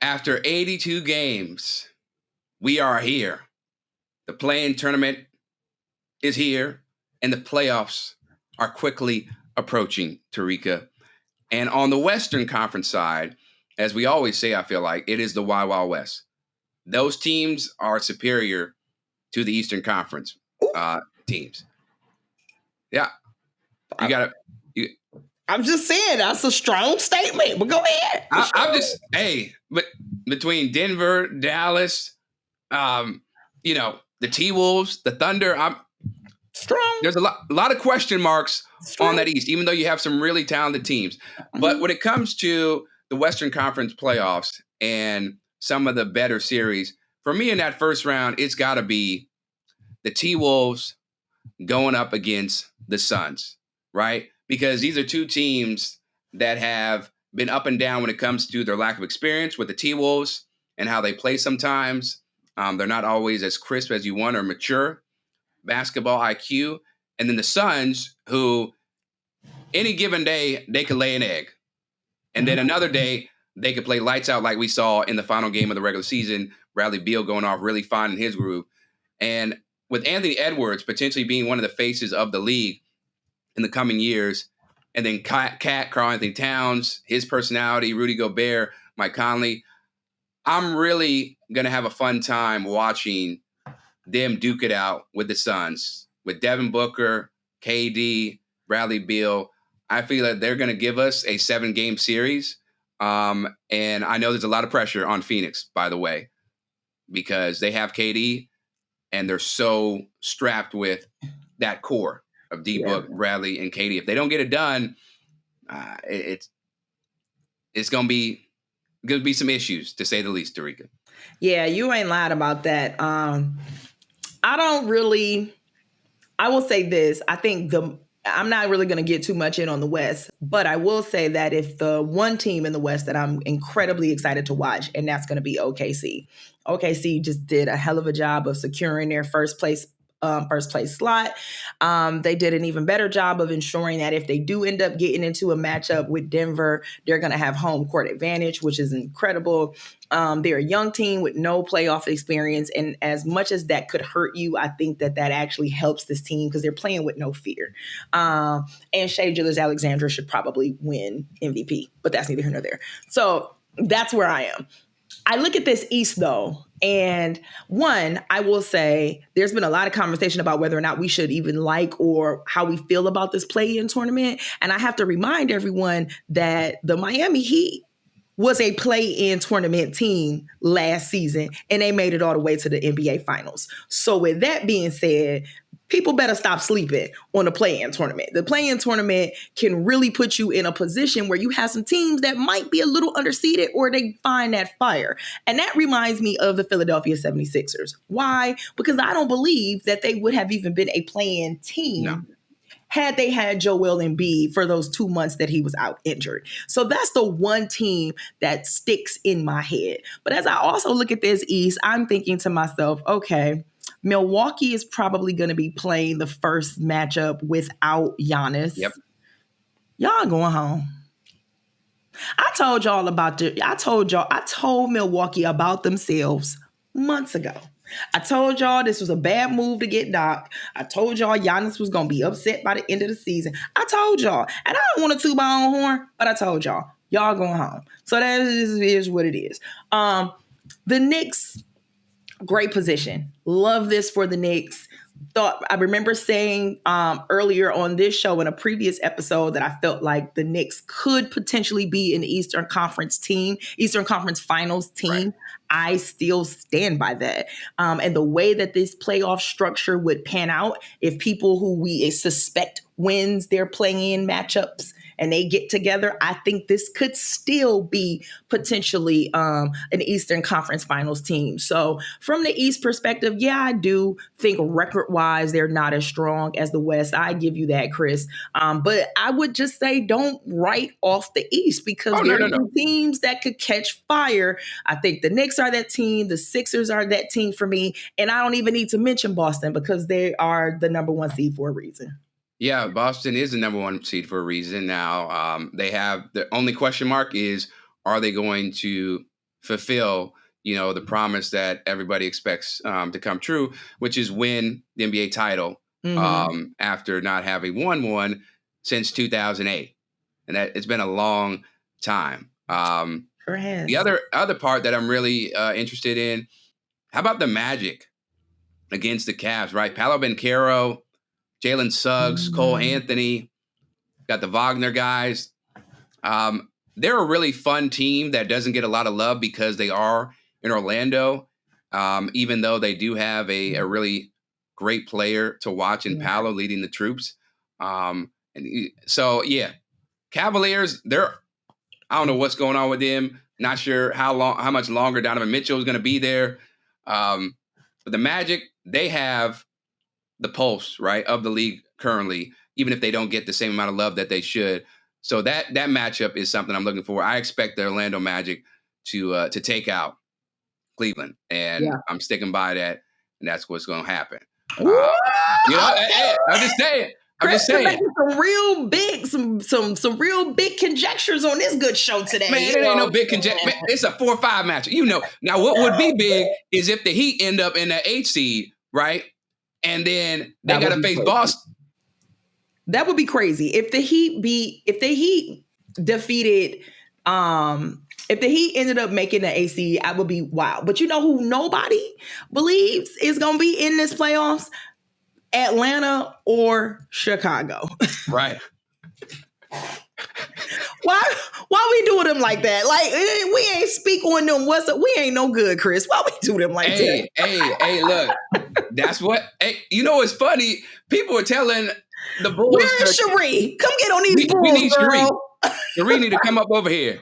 After 82 games, we are here. The play-in tournament is here, and the playoffs are quickly approaching, Terrika. And on the Western Conference side, as we always say, I feel like it is the Wild Wild West. Those teams are superior to the Eastern Conference teams. Yeah. You got to. I'm just saying that's a strong statement, but go ahead. I'm just, but between Denver, Dallas, the T-Wolves, the Thunder, I'm strong. There's a lot of question marks on that East, even though you have some really talented teams. Mm-hmm. But when it comes to the Western Conference playoffs and some of the better series, for me in that first round, it's got to be the T-Wolves going up against the Suns, right? Because these are two teams that have been up and down when it comes to their lack of experience with the T-Wolves and how they play sometimes. They're not always as crisp as you want or mature basketball IQ. And then the Suns, who any given day, they could lay an egg. And then another day, they could play lights out like we saw in the final game of the regular season. Bradley Beal going off really fine in his groove. And with Anthony Edwards potentially being one of the faces of the league in the coming years, and then Cat, Karl-Anthony Towns, his personality, Rudy Gobert, Mike Conley, I'm really going to have a fun time watching them duke it out with the Suns, with Devin Booker, KD, Bradley Beal. I feel that they're going to give us a 7-game series. And I know there's a lot of pressure on Phoenix, by the way, because they have KD and they're so strapped with that core of D-Book, Bradley, and KD. If they don't get it done, it's going to be some issues, to say the least, Terrika. Yeah, you ain't lied about that. I will say this. I think I'm not really going to get too much in on the West, but I will say that if the one team in the West that I'm incredibly excited to watch, and that's going to be OKC. OKC just did a hell of a job of securing their first place slot. They did an even better job of ensuring that if they do end up getting into a matchup with Denver, they're going to have home court advantage, which is incredible. They're a young team with no playoff experience. And as much as that could hurt you, I think that actually helps this team because they're playing with no fear. And Shai Gilgeous-Alexander should probably win MVP, but that's neither here nor there. So that's where I am. I look at this East, though, and one, I will say there's been a lot of conversation about whether or not we should even like or how we feel about this play-in tournament. And I have to remind everyone that the Miami Heat was a play-in tournament team last season, and they made it all the way to the NBA Finals. So with that being said, people better stop sleeping on the play-in tournament. The play-in tournament can really put you in a position where you have some teams that might be a little underseeded or they find that fire. And that reminds me of the Philadelphia 76ers. Why? Because I don't believe that they would have even been a play-in team had they had Joel Embiid for those 2 months that he was out injured. So that's the one team that sticks in my head. But as I also look at this East, I'm thinking to myself, okay, Milwaukee is probably going to be playing the first matchup without Giannis. Yep. Y'all going home. I told Milwaukee about themselves months ago. I told y'all this was a bad move to get Doc. I told y'all Giannis was going to be upset by the end of the season. I told y'all. And I don't want to toot my own horn, but I told y'all. Y'all going home. So that is what it is. The Knicks, great position. Love this for the Knicks. I remember saying earlier on this show in a previous episode that I felt like the Knicks could potentially be an Eastern Conference Finals team. Right. I still stand by that. And the way that this playoff structure would pan out, if people who we suspect wins their play-in matchups and they get together, I think this could still be potentially an Eastern Conference Finals team. So from the East perspective, yeah, I do think record-wise they're not as strong as the West. I give you that, Chris. But I would just say don't write off the East because there are teams that could catch fire. I think the Knicks are that team. The Sixers are that team for me. And I don't even need to mention Boston because they are the number one seed for a reason. Yeah, Boston is the number one seed for a reason. Now, they have the only question mark is, are they going to fulfill, the promise that everybody expects to come true, which is win the NBA title after not having won one since 2008. And that it's been a long time. The other part that I'm really interested in, how about the Magic against the Cavs, right? Paolo Banchero, Jalen Suggs, Cole Anthony, got the Wagner guys. They're a really fun team that doesn't get a lot of love because they are in Orlando, even though they do have a really great player to watch in Paolo leading the troops. Cavaliers, I don't know what's going on with them. Not sure how much longer Donovan Mitchell is going to be there. But the Magic, they have the pulse, right, of the league currently, even if they don't get the same amount of love that they should. So that matchup is something I'm looking for. I expect the Orlando Magic to take out Cleveland, and I'm sticking by that, and that's what's going to happen. I'm just saying. Some real big conjectures on this good show today. Man, it ain't no big conjecture. It's a 4-5 matchup. Now what would be big is if the Heat end up in the 8th seed, right? And then they got to face Boston. That would be crazy if the Heat defeated. If the Heat ended up making the AC, I would be wow. But you know who nobody believes is going to be in this playoffs? Atlanta or Chicago. Right. Why we do them like that? Like, we ain't speak on them. We ain't no good, Chris. Why we do them like that? Hey, look. That's what. Hey, it's funny. People are telling the Bulls. Where is Sharí? Come get on these Bulls, we need girl. Sharí need to come up over here.